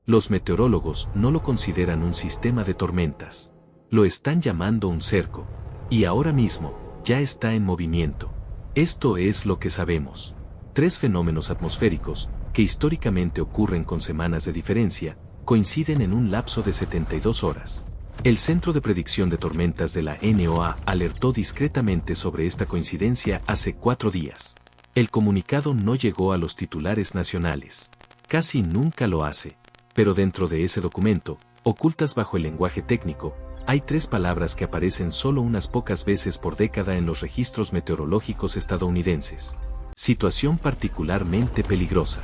Los meteorólogos no lo consideran un sistema de tormentas. Lo están llamando un cerco. Y ahora mismo, ya está en movimiento. Esto es lo que sabemos. 3 fenómenos atmosféricos, que históricamente ocurren con semanas de diferencia, coinciden en un lapso de 72 horas. El Centro de Predicción de Tormentas de la NOAA alertó discretamente sobre esta coincidencia hace 4 días. El comunicado no llegó a los titulares nacionales. Casi nunca lo hace. Pero dentro de ese documento, ocultas bajo el lenguaje técnico, hay 3 palabras que aparecen solo unas pocas veces por década en los registros meteorológicos estadounidenses. Situación particularmente peligrosa.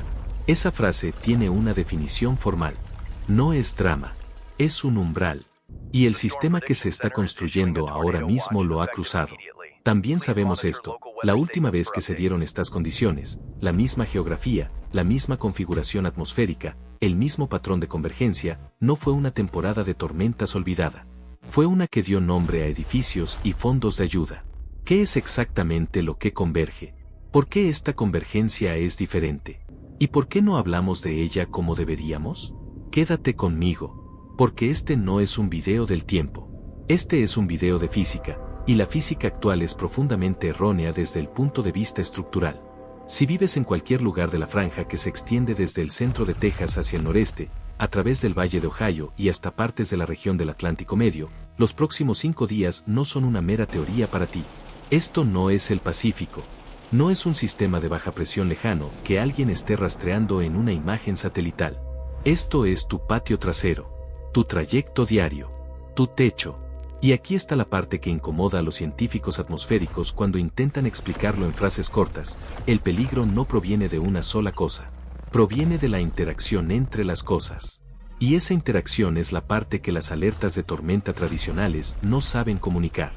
Esa frase tiene una definición formal. No es drama. Es un umbral. Y el sistema que se está construyendo ahora mismo lo ha cruzado. También sabemos esto, la última vez que se dieron estas condiciones, la misma geografía, la misma configuración atmosférica, el mismo patrón de convergencia, no fue una temporada de tormentas olvidada. Fue una que dio nombre a edificios y fondos de ayuda. ¿Qué es exactamente lo que converge? ¿Por qué esta convergencia es diferente? ¿Y por qué no hablamos de ella como deberíamos? Quédate conmigo, porque este no es un video del tiempo. Este es un video de física, y la física actual es profundamente errónea desde el punto de vista estructural. Si vives en cualquier lugar de la franja que se extiende desde el centro de Texas hacia el noreste, a través del Valle de Ohio y hasta partes de la región del Atlántico Medio, los próximos 5 días no son una mera teoría para ti. Esto no es el Pacífico. No es un sistema de baja presión lejano que alguien esté rastreando en una imagen satelital. Esto es tu patio trasero, tu trayecto diario, tu techo. Y aquí está la parte que incomoda a los científicos atmosféricos cuando intentan explicarlo en frases cortas. El peligro no proviene de una sola cosa. Proviene de la interacción entre las cosas. Y esa interacción es la parte que las alertas de tormenta tradicionales no saben comunicar.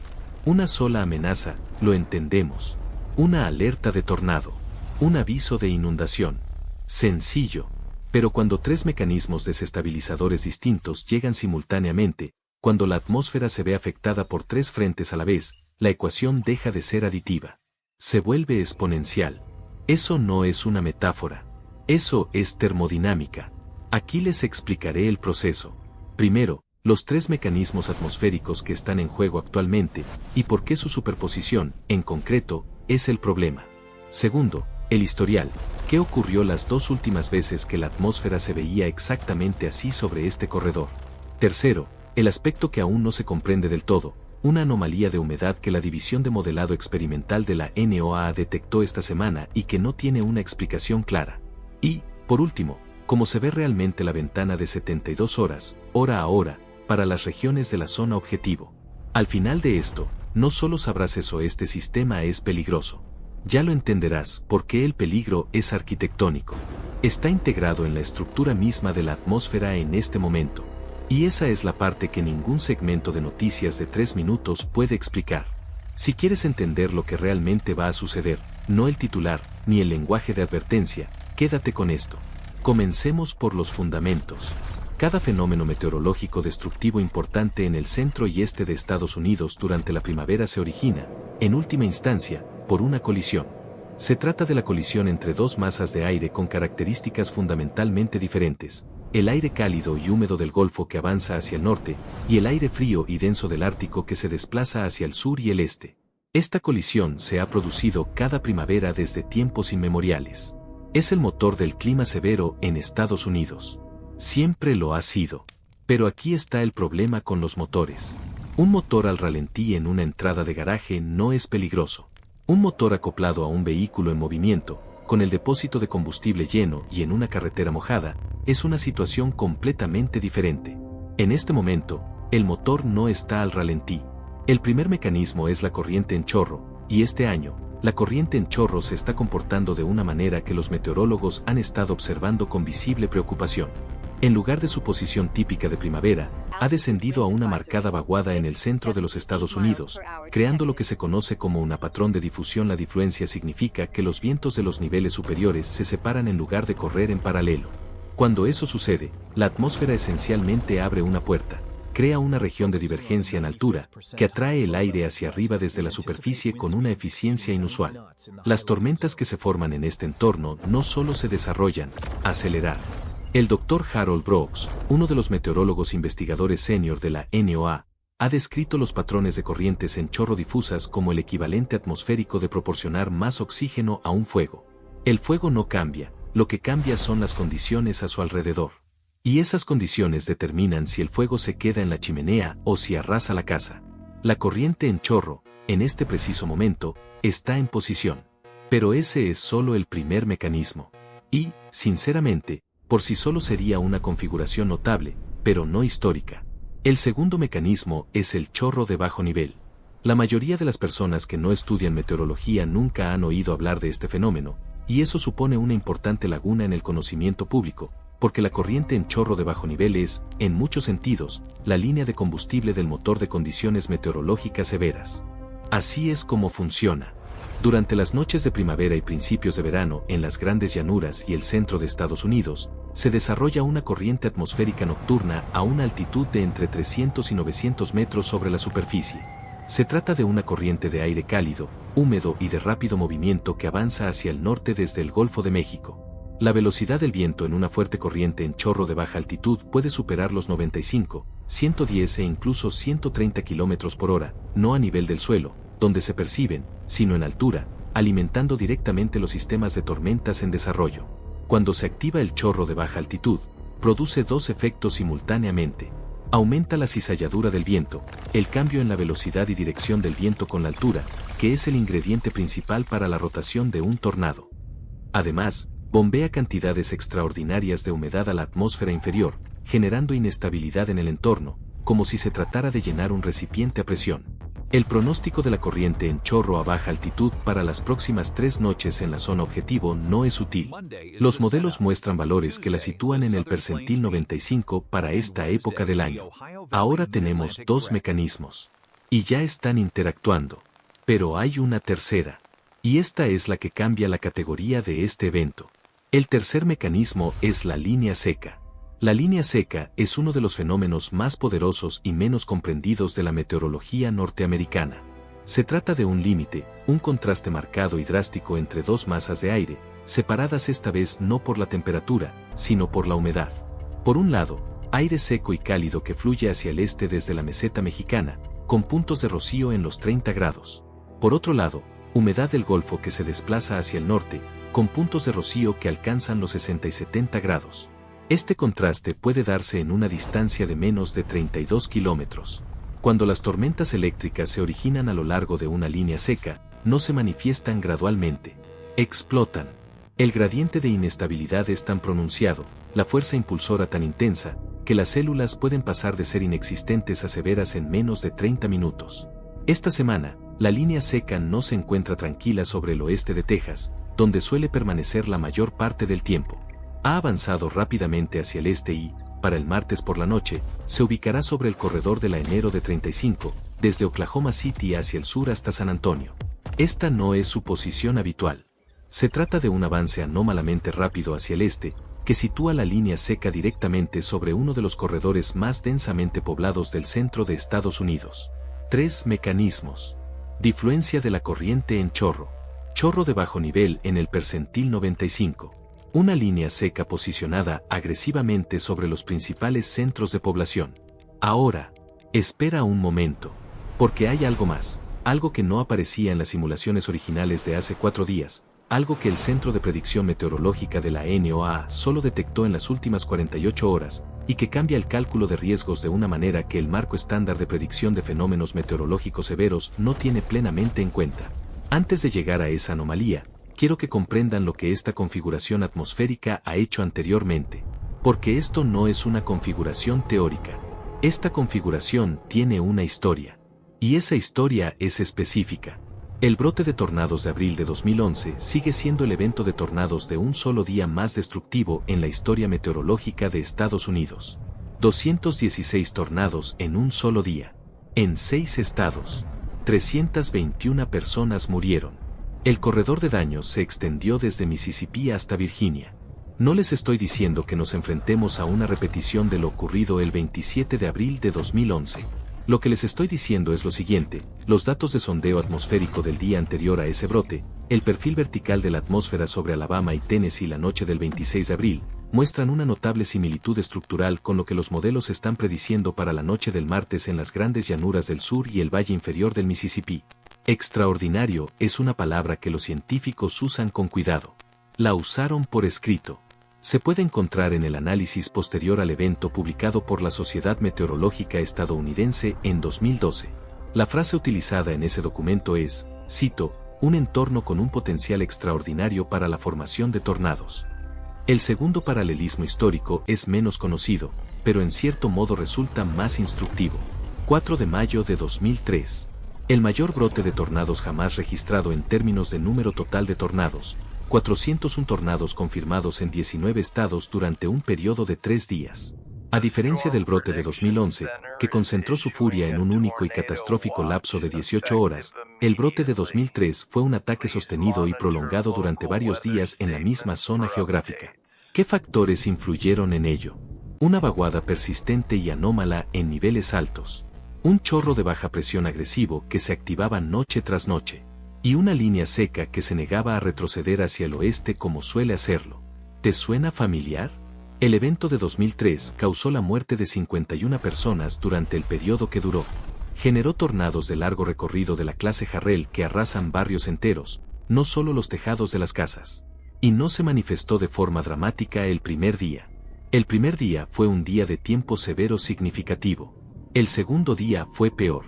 Una sola amenaza, lo entendemos. Una alerta de tornado. Un aviso de inundación. Sencillo. Pero cuando 3 mecanismos desestabilizadores distintos llegan simultáneamente, cuando la atmósfera se ve afectada por 3 frentes a la vez, la ecuación deja de ser aditiva. Se vuelve exponencial. Eso no es una metáfora. Eso es termodinámica. Aquí les explicaré el proceso. Primero, los 3 mecanismos atmosféricos que están en juego actualmente, y por qué su superposición, en concreto, es el problema. Segundo, el historial. ¿Qué ocurrió las 2 últimas veces que la atmósfera se veía exactamente así sobre este corredor? Tercero, el aspecto que aún no se comprende del todo, una anomalía de humedad que la División de Modelado Experimental de la NOAA detectó esta semana y que no tiene una explicación clara. Y, por último, cómo se ve realmente la ventana de 72 horas, hora a hora, para las regiones de la zona objetivo. Al final de esto, no solo sabrás eso, este sistema es peligroso. Ya lo entenderás porque el peligro es arquitectónico. Está integrado en la estructura misma de la atmósfera en este momento. Y esa es la parte que ningún segmento de noticias de 3 minutos puede explicar. Si quieres entender lo que realmente va a suceder, no el titular, ni el lenguaje de advertencia, quédate con esto. Comencemos por los fundamentos. Cada fenómeno meteorológico destructivo importante en el centro y este de Estados Unidos durante la primavera se origina, en última instancia, por una colisión. Se trata de la colisión entre 2 masas de aire con características fundamentalmente diferentes, el aire cálido y húmedo del Golfo que avanza hacia el norte, y el aire frío y denso del Ártico que se desplaza hacia el sur y el este. Esta colisión se ha producido cada primavera desde tiempos inmemoriales. Es el motor del clima severo en Estados Unidos. Siempre lo ha sido. Pero aquí está el problema con los motores. Un motor al ralentí en una entrada de garaje no es peligroso. Un motor acoplado a un vehículo en movimiento, con el depósito de combustible lleno y en una carretera mojada, es una situación completamente diferente. En este momento, el motor no está al ralentí. El primer mecanismo es la corriente en chorro, y este año, la corriente en chorro se está comportando de una manera que los meteorólogos han estado observando con visible preocupación. En lugar de su posición típica de primavera, ha descendido a una marcada vaguada en el centro de los Estados Unidos, creando lo que se conoce como un patrón de difusión. La difluencia significa que los vientos de los niveles superiores se separan en lugar de correr en paralelo. Cuando eso sucede, la atmósfera esencialmente abre una puerta, crea una región de divergencia en altura, que atrae el aire hacia arriba desde la superficie con una eficiencia inusual. Las tormentas que se forman en este entorno no solo se desarrollan, acelerar. El Dr. Harold Brooks, uno de los meteorólogos investigadores senior de la NOAA, ha descrito los patrones de corrientes en chorro difusas como el equivalente atmosférico de proporcionar más oxígeno a un fuego. El fuego no cambia, lo que cambia son las condiciones a su alrededor. Y esas condiciones determinan si el fuego se queda en la chimenea o si arrasa la casa. La corriente en chorro, en este preciso momento, está en posición. Pero ese es solo el primer mecanismo. Y, sinceramente, por sí solo sería una configuración notable, pero no histórica. El segundo mecanismo es el chorro de bajo nivel. La mayoría de las personas que no estudian meteorología nunca han oído hablar de este fenómeno, y eso supone una importante laguna en el conocimiento público, porque la corriente en chorro de bajo nivel es, en muchos sentidos, la línea de combustible del motor de condiciones meteorológicas severas. Así es como funciona. Durante las noches de primavera y principios de verano en las grandes llanuras y el centro de Estados Unidos, se desarrolla una corriente atmosférica nocturna a una altitud de entre 300 y 900 metros sobre la superficie. Se trata de una corriente de aire cálido, húmedo y de rápido movimiento que avanza hacia el norte desde el Golfo de México. La velocidad del viento en una fuerte corriente en chorro de baja altitud puede superar los 95, 110 e incluso 130 km por hora, no a nivel del suelo, donde se perciben, sino en altura, alimentando directamente los sistemas de tormentas en desarrollo. Cuando se activa el chorro de baja altitud, produce dos efectos simultáneamente. Aumenta la cizalladura del viento, el cambio en la velocidad y dirección del viento con la altura, que es el ingrediente principal para la rotación de un tornado. Además, bombea cantidades extraordinarias de humedad a la atmósfera inferior, generando inestabilidad en el entorno, como si se tratara de llenar un recipiente a presión. El pronóstico de la corriente en chorro a baja altitud para las próximas 3 noches en la zona objetivo no es útil. Los modelos muestran valores que la sitúan en el percentil 95 para esta época del año. Ahora tenemos 2 mecanismos. Y ya están interactuando. Pero hay una tercera. Y esta es la que cambia la categoría de este evento. El tercer mecanismo es la línea seca. La línea seca es uno de los fenómenos más poderosos y menos comprendidos de la meteorología norteamericana. Se trata de un límite, un contraste marcado y drástico entre dos masas de aire, separadas esta vez no por la temperatura, sino por la humedad. Por un lado, aire seco y cálido que fluye hacia el este desde la meseta mexicana, con puntos de rocío en los 30 grados. Por otro lado, humedad del Golfo que se desplaza hacia el norte, con puntos de rocío que alcanzan los 60 y 70 grados. Este contraste puede darse en una distancia de menos de 32 kilómetros. Cuando las tormentas eléctricas se originan a lo largo de una línea seca, no se manifiestan gradualmente. Explotan. El gradiente de inestabilidad es tan pronunciado, la fuerza impulsora tan intensa, que las células pueden pasar de ser inexistentes a severas en menos de 30 minutos. Esta semana, la línea seca no se encuentra tranquila sobre el oeste de Texas, donde suele permanecer la mayor parte del tiempo. Ha avanzado rápidamente hacia el este y, para el martes por la noche, se ubicará sobre el corredor de la enero de 35, desde Oklahoma City hacia el sur hasta San Antonio. Esta no es su posición habitual. Se trata de un avance anómalamente rápido hacia el este, que sitúa la línea seca directamente sobre uno de los corredores más densamente poblados del centro de Estados Unidos. 3 mecanismos. Difluencia de la corriente en chorro. Chorro de bajo nivel en el percentil 95. Una línea seca posicionada agresivamente sobre los principales centros de población. Ahora, espera un momento, porque hay algo más, algo que no aparecía en las simulaciones originales de hace 4 días, algo que el Centro de Predicción Meteorológica de la NOAA solo detectó en las últimas 48 horas, y que cambia el cálculo de riesgos de una manera que el marco estándar de predicción de fenómenos meteorológicos severos no tiene plenamente en cuenta. Antes de llegar a esa anomalía, quiero que comprendan lo que esta configuración atmosférica ha hecho anteriormente, porque esto no es una configuración teórica. Esta configuración tiene una historia, y esa historia es específica. El brote de tornados de abril de 2011 sigue siendo el evento de tornados de un solo día más destructivo en la historia meteorológica de Estados Unidos. 216 tornados en un solo día. En 6 estados. 321 personas murieron. El corredor de daños se extendió desde Mississippi hasta Virginia. No les estoy diciendo que nos enfrentemos a una repetición de lo ocurrido el 27 de abril de 2011. Lo que les estoy diciendo es lo siguiente: los datos de sondeo atmosférico del día anterior a ese brote, el perfil vertical de la atmósfera sobre Alabama y Tennessee la noche del 26 de abril, muestran una notable similitud estructural con lo que los modelos están prediciendo para la noche del martes en las grandes llanuras del sur y el valle inferior del Mississippi. Extraordinario es una palabra que los científicos usan con cuidado. La usaron por escrito. Se puede encontrar en el análisis posterior al evento publicado por la Sociedad Meteorológica Estadounidense en 2012. La frase utilizada en ese documento es, cito, un entorno con un potencial extraordinario para la formación de tornados. El segundo paralelismo histórico es menos conocido, pero en cierto modo resulta más instructivo. 4 de mayo de 2003. El mayor brote de tornados jamás registrado en términos de número total de tornados. 401 tornados confirmados en 19 estados durante un periodo de 3 días. A diferencia del brote de 2011, que concentró su furia en un único y catastrófico lapso de 18 horas, el brote de 2003 fue un ataque sostenido y prolongado durante varios días en la misma zona geográfica. ¿Qué factores influyeron en ello? Una vaguada persistente y anómala en niveles altos. Un chorro de baja presión agresivo que se activaba noche tras noche. Y una línea seca que se negaba a retroceder hacia el oeste como suele hacerlo. ¿Te suena familiar? El evento de 2003 causó la muerte de 51 personas durante el periodo que duró. Generó tornados de largo recorrido de la clase Jarrell que arrasan barrios enteros, no solo los tejados de las casas. Y no se manifestó de forma dramática el primer día. El primer día fue un día de tiempo severo significativo. El segundo día fue peor.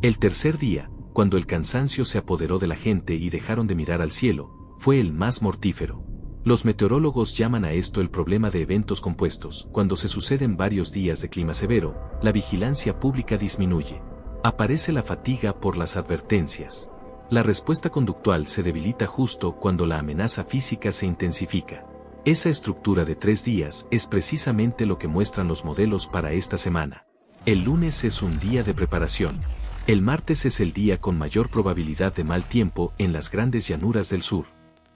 El tercer día, cuando el cansancio se apoderó de la gente y dejaron de mirar al cielo, fue el más mortífero. Los meteorólogos llaman a esto el problema de eventos compuestos. Cuando se suceden varios días de clima severo, la vigilancia pública disminuye. Aparece la fatiga por las advertencias. La respuesta conductual se debilita justo cuando la amenaza física se intensifica. Esa estructura de 3 días es precisamente lo que muestran los modelos para esta semana. El lunes es un día de preparación. El martes es el día con mayor probabilidad de mal tiempo en las grandes llanuras del sur.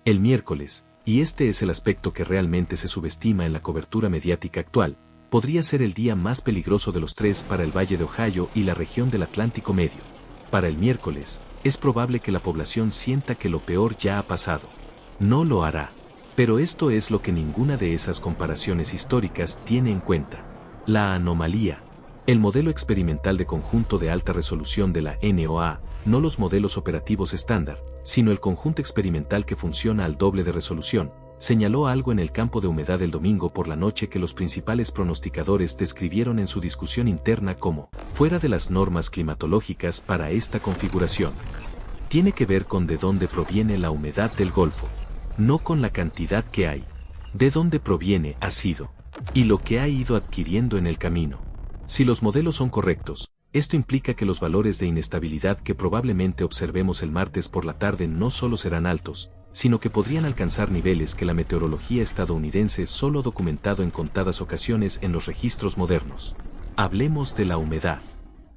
El miércoles, y este es el aspecto que realmente se subestima en la cobertura mediática actual, podría ser el día más peligroso de los 3 para el Valle de Ohio y la región del Atlántico Medio. Para el miércoles, es probable que la población sienta que lo peor ya ha pasado. No lo hará. Pero esto es lo que ninguna de esas comparaciones históricas tiene en cuenta. La anomalía. El modelo experimental de conjunto de alta resolución de la NOAA, no los modelos operativos estándar, sino el conjunto experimental que funciona al doble de resolución, señaló algo en el campo de humedad el domingo por la noche que los principales pronosticadores describieron en su discusión interna como fuera de las normas climatológicas para esta configuración. Tiene que ver con de dónde proviene la humedad del Golfo, no con la cantidad que hay. De dónde proviene ha sido, y lo que ha ido adquiriendo en el camino. Si los modelos son correctos, esto implica que los valores de inestabilidad que probablemente observemos el martes por la tarde no solo serán altos, sino que podrían alcanzar niveles que la meteorología estadounidense solo ha documentado en contadas ocasiones en los registros modernos. Hablemos de la humedad.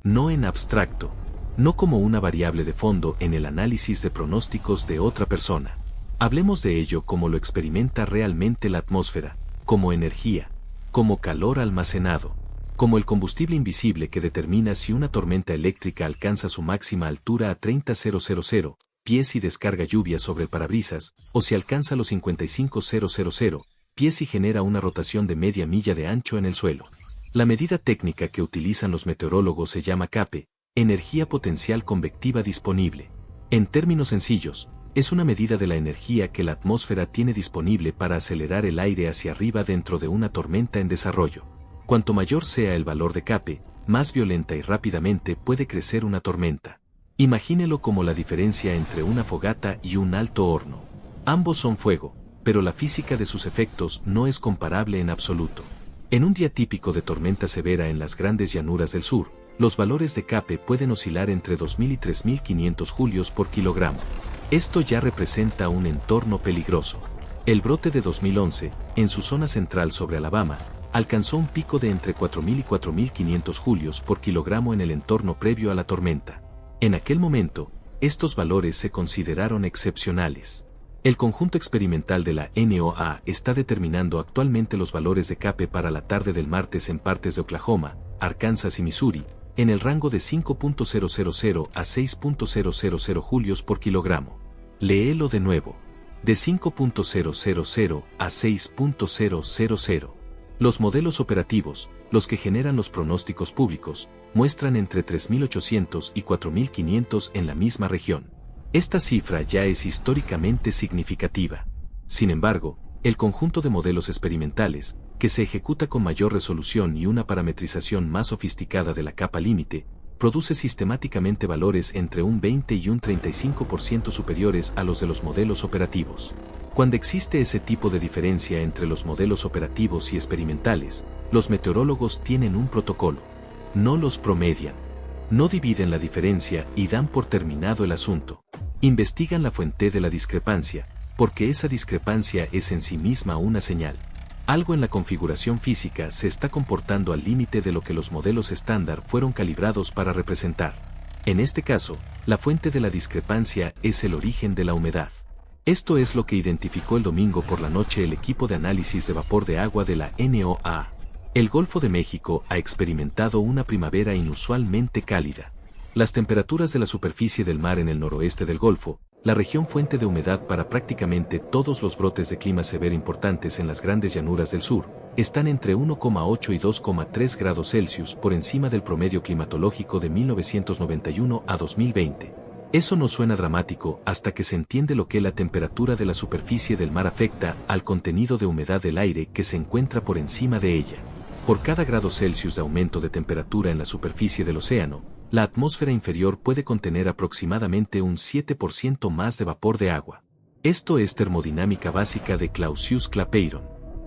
No en abstracto, no como una variable de fondo en el análisis de pronósticos de otra persona. Hablemos de ello como lo experimenta realmente la atmósfera, como energía, como calor almacenado, como el combustible invisible que determina si una tormenta eléctrica alcanza su máxima altura a 30.000 pies y descarga lluvia sobre el parabrisas, o si alcanza los 55.000 pies y genera una rotación de media milla de ancho en el suelo. La medida técnica que utilizan los meteorólogos se llama CAPE, energía potencial convectiva disponible. En términos sencillos, es una medida de la energía que la atmósfera tiene disponible para acelerar el aire hacia arriba dentro de una tormenta en desarrollo. Cuanto mayor sea el valor de CAPE, más violenta y rápidamente puede crecer una tormenta. Imagínelo como la diferencia entre una fogata y un alto horno. Ambos son fuego, pero la física de sus efectos no es comparable en absoluto. En un día típico de tormenta severa en las grandes llanuras del sur, los valores de CAPE pueden oscilar entre 2.000 y 3.500 julios por kilogramo. Esto ya representa un entorno peligroso. El brote de 2011, en su zona central sobre Alabama, alcanzó un pico de entre 4.000 y 4.500 julios por kilogramo en el entorno previo a la tormenta. En aquel momento, estos valores se consideraron excepcionales. El conjunto experimental de la NOAA está determinando actualmente los valores de CAPE para la tarde del martes en partes de Oklahoma, Arkansas y Missouri, en el rango de 5.000 a 6.000 julios por kilogramo. Léelo de nuevo. De 5.000 a 6.000. Los modelos operativos, los que generan los pronósticos públicos, muestran entre 3.800 y 4.500 en la misma región. Esta cifra ya es históricamente significativa. Sin embargo, el conjunto de modelos experimentales, que se ejecuta con mayor resolución y una parametrización más sofisticada de la capa límite, produce sistemáticamente valores entre un 20 y un 35% superiores a los de los modelos operativos. Cuando existe ese tipo de diferencia entre los modelos operativos y experimentales, los meteorólogos tienen un protocolo. No los promedian. No dividen la diferencia y dan por terminado el asunto. Investigan la fuente de la discrepancia, porque esa discrepancia es en sí misma una señal. Algo en la configuración física se está comportando al límite de lo que los modelos estándar fueron calibrados para representar. En este caso, la fuente de la discrepancia es el origen de la humedad. Esto es lo que identificó el domingo por la noche el equipo de análisis de vapor de agua de la NOAA. El Golfo de México ha experimentado una primavera inusualmente cálida. Las temperaturas de la superficie del mar en el noroeste del Golfo, la región fuente de humedad para prácticamente todos los brotes de clima severo importantes en las grandes llanuras del sur, están entre 1,8 y 2,3 grados Celsius por encima del promedio climatológico de 1991 a 2020. Eso no suena dramático hasta que se entiende lo que la temperatura de la superficie del mar afecta al contenido de humedad del aire que se encuentra por encima de ella. Por cada grado Celsius de aumento de temperatura en la superficie del océano, la atmósfera inferior puede contener aproximadamente un 7% más de vapor de agua. Esto es termodinámica básica de Clausius-Clapeyron.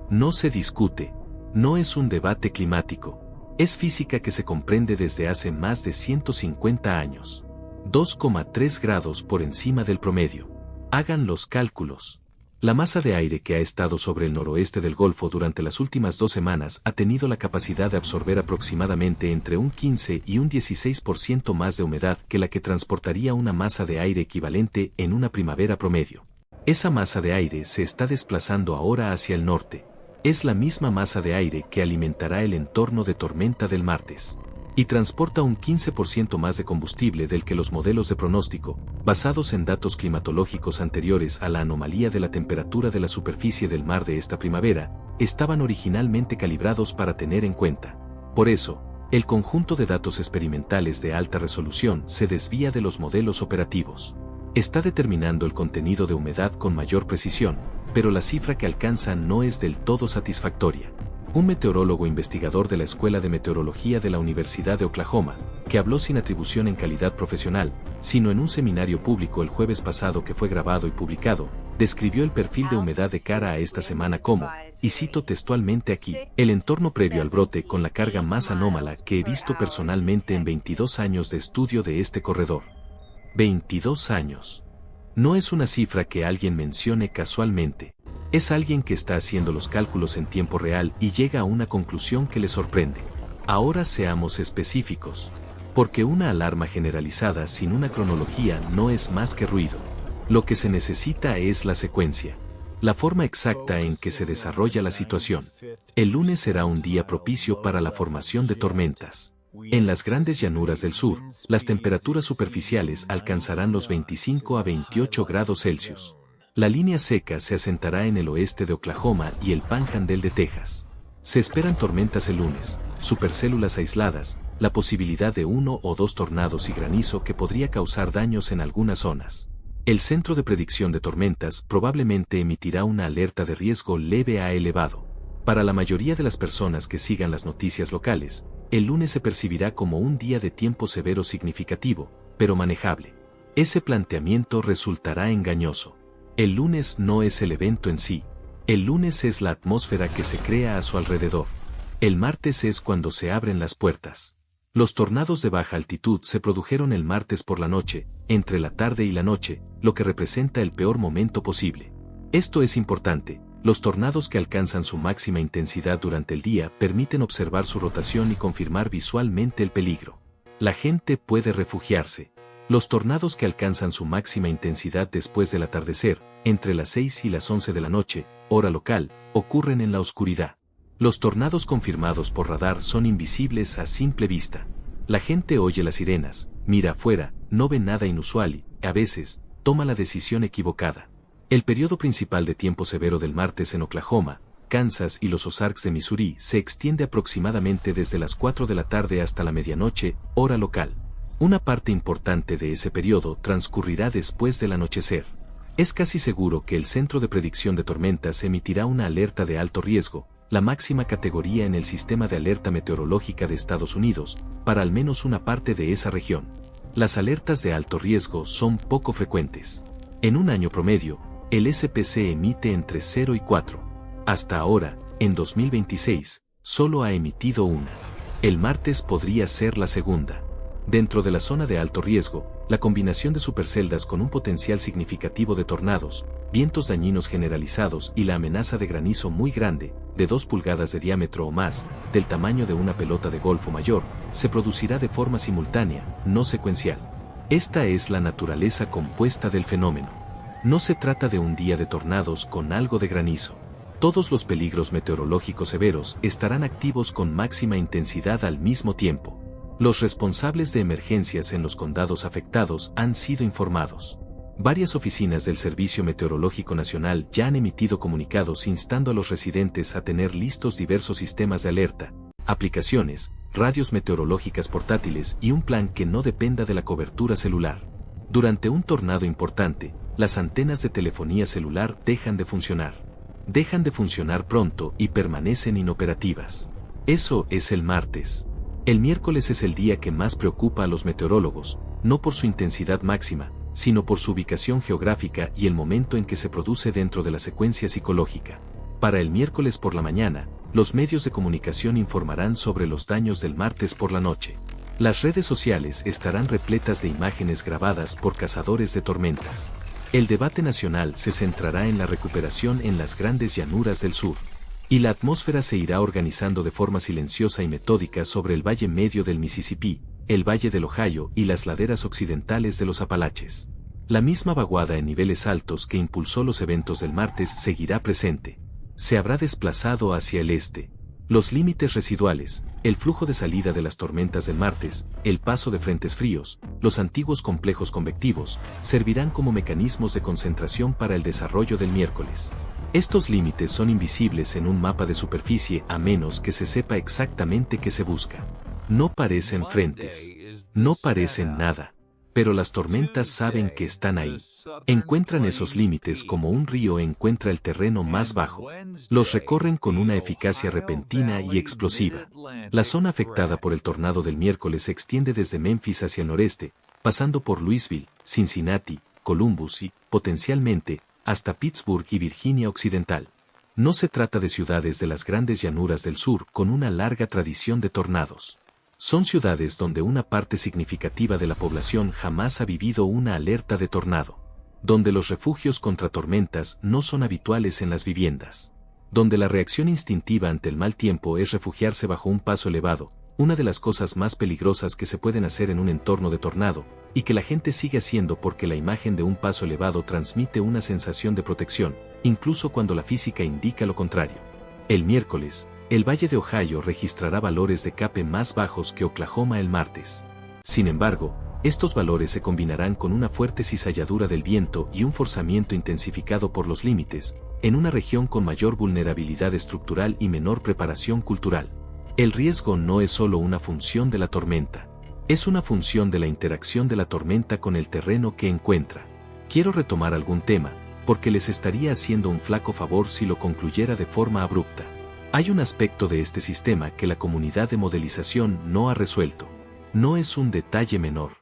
No se discute. No es un debate climático. Es física que se comprende desde hace más de 150 años. 2,3 grados por encima del promedio. Hagan los cálculos. La masa de aire que ha estado sobre el noroeste del Golfo durante las últimas 2 semanas ha tenido la capacidad de absorber aproximadamente entre un 15 y un 16% más de humedad que la que transportaría una masa de aire equivalente en una primavera promedio. Esa masa de aire se está desplazando ahora hacia el norte. Es la misma masa de aire que alimentará el entorno de tormenta del martes. Y transporta un 15% más de combustible del que los modelos de pronóstico, basados en datos climatológicos anteriores a la anomalía de la temperatura de la superficie del mar de esta primavera, estaban originalmente calibrados para tener en cuenta. Por eso, el conjunto de datos experimentales de alta resolución se desvía de los modelos operativos. Está determinando el contenido de humedad con mayor precisión, pero la cifra que alcanzan no es del todo satisfactoria. Un meteorólogo investigador de la Escuela de Meteorología de la Universidad de Oklahoma, que habló sin atribución en calidad profesional, sino en un seminario público el jueves pasado que fue grabado y publicado, describió el perfil de humedad de cara a esta semana como, y cito textualmente aquí, el entorno previo al brote con la carga más anómala que he visto personalmente en 22 años de estudio de este corredor. 22 años. No es una cifra que alguien mencione casualmente. Es alguien que está haciendo los cálculos en tiempo real y llega a una conclusión que le sorprende. Ahora seamos específicos. Porque una alarma generalizada sin una cronología no es más que ruido. Lo que se necesita es la secuencia. La forma exacta en que se desarrolla la situación. El lunes será un día propicio para la formación de tormentas. En las grandes llanuras del sur, las temperaturas superficiales alcanzarán los 25 a 28 grados Celsius. La línea seca se asentará en el oeste de Oklahoma y el Panhandle de Texas. Se esperan tormentas el lunes, supercélulas aisladas, la posibilidad de 1 o 2 tornados y granizo que podría causar daños en algunas zonas. El Centro de Predicción de Tormentas probablemente emitirá una alerta de riesgo leve a elevado. Para la mayoría de las personas que sigan las noticias locales, el lunes se percibirá como un día de tiempo severo significativo, pero manejable. Ese planteamiento resultará engañoso. El lunes no es el evento en sí. El lunes es la atmósfera que se crea a su alrededor. El martes es cuando se abren las puertas. Los tornados de baja altitud se produjeron el martes por la noche, entre la tarde y la noche, lo que representa el peor momento posible. Esto es importante. Los tornados que alcanzan su máxima intensidad durante el día permiten observar su rotación y confirmar visualmente el peligro. La gente puede refugiarse. Los tornados que alcanzan su máxima intensidad después del atardecer, entre las 6 y las 11 de la noche, hora local, ocurren en la oscuridad. Los tornados confirmados por radar son invisibles a simple vista. La gente oye las sirenas, mira afuera, no ve nada inusual y, a veces, toma la decisión equivocada. El periodo principal de tiempo severo del martes en Oklahoma, Kansas y los Ozarks de Missouri se extiende aproximadamente desde las 4 de la tarde hasta la medianoche, hora local. Una parte importante de ese periodo transcurrirá después del anochecer. Es casi seguro que el Centro de Predicción de Tormentas emitirá una alerta de alto riesgo, la máxima categoría en el sistema de alerta meteorológica de Estados Unidos, para al menos una parte de esa región. Las alertas de alto riesgo son poco frecuentes. En un año promedio, el SPC emite entre 0 y 4. Hasta ahora, en 2026, solo ha emitido una. El martes podría ser la segunda. Dentro de la zona de alto riesgo, la combinación de superceldas con un potencial significativo de tornados, vientos dañinos generalizados y la amenaza de granizo muy grande, de 2 pulgadas de diámetro o más, del tamaño de una pelota de golf o mayor, se producirá de forma simultánea, no secuencial. Esta es la naturaleza compuesta del fenómeno. No se trata de un día de tornados con algo de granizo. Todos los peligros meteorológicos severos estarán activos con máxima intensidad al mismo tiempo. Los responsables de emergencias en los condados afectados han sido informados. Varias oficinas del Servicio Meteorológico Nacional ya han emitido comunicados instando a los residentes a tener listos diversos sistemas de alerta, aplicaciones, radios meteorológicas portátiles y un plan que no dependa de la cobertura celular. Durante un tornado importante, las antenas de telefonía celular dejan de funcionar. Dejan de funcionar pronto y permanecen inoperativas. Eso es el martes. El miércoles es el día que más preocupa a los meteorólogos, no por su intensidad máxima, sino por su ubicación geográfica y el momento en que se produce dentro de la secuencia psicológica. Para el miércoles por la mañana, los medios de comunicación informarán sobre los daños del martes por la noche. Las redes sociales estarán repletas de imágenes grabadas por cazadores de tormentas. El debate nacional se centrará en la recuperación en las grandes llanuras del sur. Y la atmósfera se irá organizando de forma silenciosa y metódica sobre el valle medio del Mississippi, el valle del Ohio y las laderas occidentales de los Apalaches. La misma vaguada en niveles altos que impulsó los eventos del martes seguirá presente. Se habrá desplazado hacia el este. Los límites residuales, el flujo de salida de las tormentas del martes, el paso de frentes fríos, los antiguos complejos convectivos, servirán como mecanismos de concentración para el desarrollo del miércoles. Estos límites son invisibles en un mapa de superficie a menos que se sepa exactamente qué se busca. No parecen frentes. No parecen nada. Pero las tormentas saben que están ahí. Encuentran esos límites como un río encuentra el terreno más bajo. Los recorren con una eficacia repentina y explosiva. La zona afectada por el tornado del miércoles se extiende desde Memphis hacia el noreste, pasando por Louisville, Cincinnati, Columbus y, potencialmente, hasta Pittsburgh y Virginia Occidental. No se trata de ciudades de las grandes llanuras del sur con una larga tradición de tornados. Son ciudades donde una parte significativa de la población jamás ha vivido una alerta de tornado. Donde los refugios contra tormentas no son habituales en las viviendas. Donde la reacción instintiva ante el mal tiempo es refugiarse bajo un paso elevado, una de las cosas más peligrosas que se pueden hacer en un entorno de tornado, y que la gente sigue haciendo porque la imagen de un paso elevado transmite una sensación de protección, incluso cuando la física indica lo contrario. El miércoles, el Valle de Ohio registrará valores de CAPE más bajos que Oklahoma el martes. Sin embargo, estos valores se combinarán con una fuerte cizalladura del viento y un forzamiento intensificado por los límites, en una región con mayor vulnerabilidad estructural y menor preparación cultural. El riesgo no es solo una función de la tormenta. Es una función de la interacción de la tormenta con el terreno que encuentra. Quiero retomar algún tema, porque les estaría haciendo un flaco favor si lo concluyera de forma abrupta. Hay un aspecto de este sistema que la comunidad de modelización no ha resuelto. No es un detalle menor.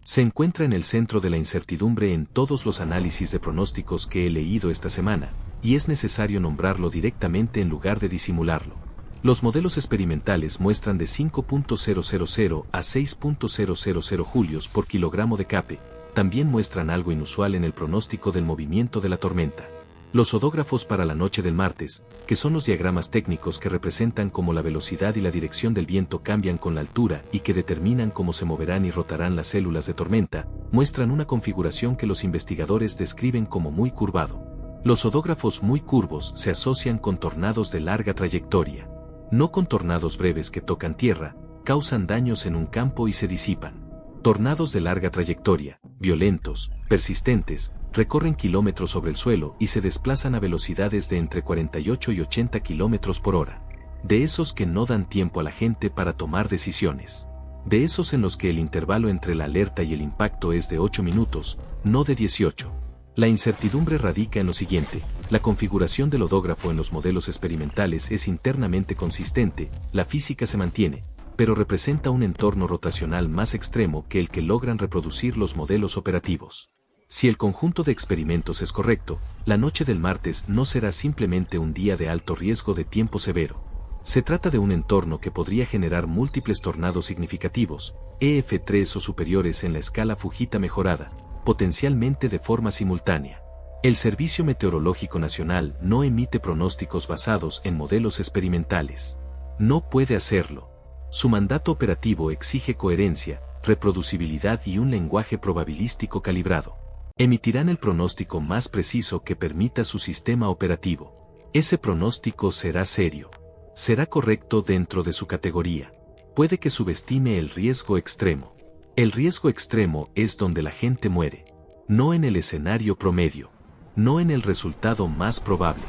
Se encuentra en el centro de la incertidumbre en todos los análisis de pronósticos que he leído esta semana, y es necesario nombrarlo directamente en lugar de disimularlo. Los modelos experimentales muestran de 5.000 a 6.000 julios por kilogramo de CAPE, también muestran algo inusual en el pronóstico del movimiento de la tormenta. Los odógrafos para la noche del martes, que son los diagramas técnicos que representan cómo la velocidad y la dirección del viento cambian con la altura y que determinan cómo se moverán y rotarán las células de tormenta, muestran una configuración que los investigadores describen como muy curvado. Los odógrafos muy curvos se asocian con tornados de larga trayectoria. No con tornados breves que tocan tierra, causan daños en un campo y se disipan. Tornados de larga trayectoria, violentos, persistentes, recorren kilómetros sobre el suelo y se desplazan a velocidades de entre 48 y 80 kilómetros por hora. De esos que no dan tiempo a la gente para tomar decisiones. De esos en los que el intervalo entre la alerta y el impacto es de 8 minutos, no de 18. La incertidumbre radica en lo siguiente: la configuración del odógrafo en los modelos experimentales es internamente consistente, la física se mantiene, pero representa un entorno rotacional más extremo que el que logran reproducir los modelos operativos. Si el conjunto de experimentos es correcto, la noche del martes no será simplemente un día de alto riesgo de tiempo severo. Se trata de un entorno que podría generar múltiples tornados significativos, EF3 o superiores en la escala Fujita mejorada, potencialmente de forma simultánea. El Servicio Meteorológico Nacional no emite pronósticos basados en modelos experimentales. No puede hacerlo. Su mandato operativo exige coherencia, reproducibilidad y un lenguaje probabilístico calibrado. Emitirán el pronóstico más preciso que permita su sistema operativo. Ese pronóstico será serio. Será correcto dentro de su categoría. Puede que subestime el riesgo extremo. El riesgo extremo es donde la gente muere. No en el escenario promedio. No en el resultado más probable.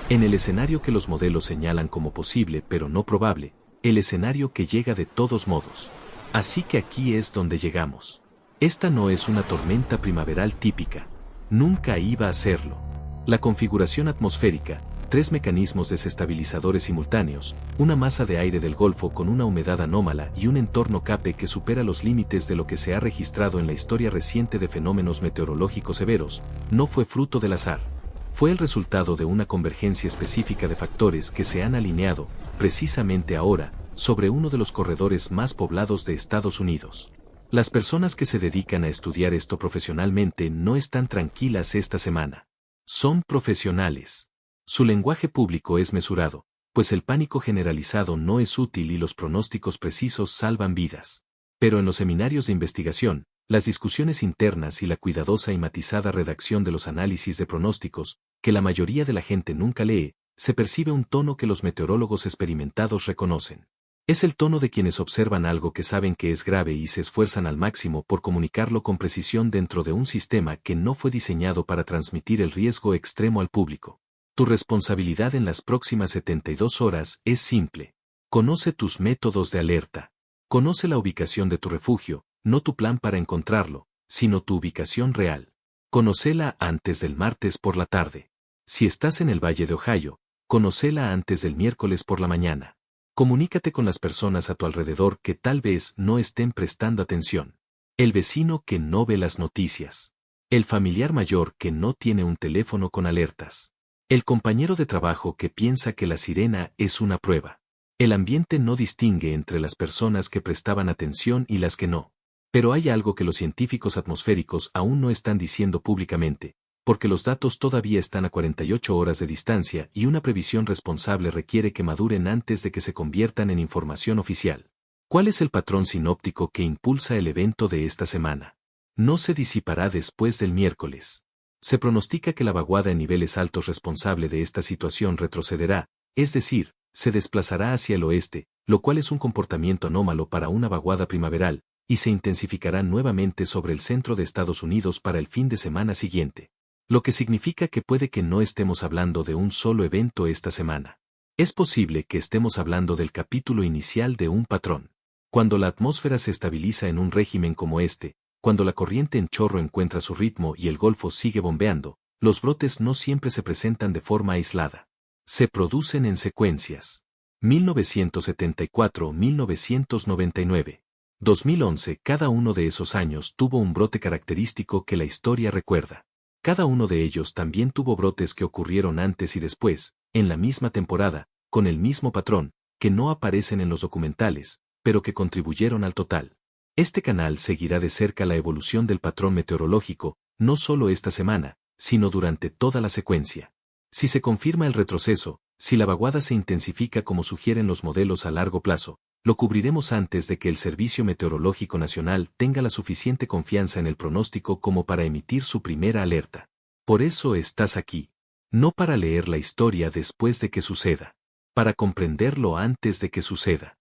En el escenario que los modelos señalan como posible pero no probable. El escenario que llega de todos modos. Así que aquí es donde llegamos. Esta no es una tormenta primaveral típica. Nunca iba a serlo. La configuración atmosférica, 3 mecanismos desestabilizadores simultáneos, una masa de aire del Golfo con una humedad anómala y un entorno CAPE que supera los límites de lo que se ha registrado en la historia reciente de fenómenos meteorológicos severos, no fue fruto del azar. Fue el resultado de una convergencia específica de factores que se han alineado, precisamente ahora, sobre uno de los corredores más poblados de Estados Unidos. Las personas que se dedican a estudiar esto profesionalmente no están tranquilas esta semana. Son profesionales. Su lenguaje público es mesurado, pues el pánico generalizado no es útil y los pronósticos precisos salvan vidas. Pero en los seminarios de investigación, las discusiones internas y la cuidadosa y matizada redacción de los análisis de pronósticos, que la mayoría de la gente nunca lee, se percibe un tono que los meteorólogos experimentados reconocen. Es el tono de quienes observan algo que saben que es grave y se esfuerzan al máximo por comunicarlo con precisión dentro de un sistema que no fue diseñado para transmitir el riesgo extremo al público. Tu responsabilidad en las próximas 72 horas es simple. Conoce tus métodos de alerta. Conoce la ubicación de tu refugio, no tu plan para encontrarlo, sino tu ubicación real. Conócela antes del martes por la tarde. Si estás en el Valle de Ohio, conócela antes del miércoles por la mañana. Comunícate con las personas a tu alrededor que tal vez no estén prestando atención. El vecino que no ve las noticias. El familiar mayor que no tiene un teléfono con alertas. El compañero de trabajo que piensa que la sirena es una prueba. El ambiente no distingue entre las personas que prestaban atención y las que no. Pero hay algo que los científicos atmosféricos aún no están diciendo públicamente, porque los datos todavía están a 48 horas de distancia y una previsión responsable requiere que maduren antes de que se conviertan en información oficial. ¿Cuál es el patrón sinóptico que impulsa el evento de esta semana? No se disipará después del miércoles. Se pronostica que la vaguada en niveles altos responsable de esta situación retrocederá, es decir, se desplazará hacia el oeste, lo cual es un comportamiento anómalo para una vaguada primaveral, y se intensificará nuevamente sobre el centro de Estados Unidos para el fin de semana siguiente. Lo que significa que puede que no estemos hablando de un solo evento esta semana. Es posible que estemos hablando del capítulo inicial de un patrón. Cuando la atmósfera se estabiliza en un régimen como este, cuando la corriente en chorro encuentra su ritmo y el Golfo sigue bombeando, los brotes no siempre se presentan de forma aislada. Se producen en secuencias. 1974-1999. 2011. Cada uno de esos años tuvo un brote característico que la historia recuerda. Cada uno de ellos también tuvo brotes que ocurrieron antes y después, en la misma temporada, con el mismo patrón, que no aparecen en los documentales, pero que contribuyeron al total. Este canal seguirá de cerca la evolución del patrón meteorológico, no solo esta semana, sino durante toda la secuencia. Si se confirma el retroceso, si la vaguada se intensifica como sugieren los modelos a largo plazo, lo cubriremos antes de que el Servicio Meteorológico Nacional tenga la suficiente confianza en el pronóstico como para emitir su primera alerta. Por eso estás aquí. No para leer la historia después de que suceda. Para comprenderlo antes de que suceda.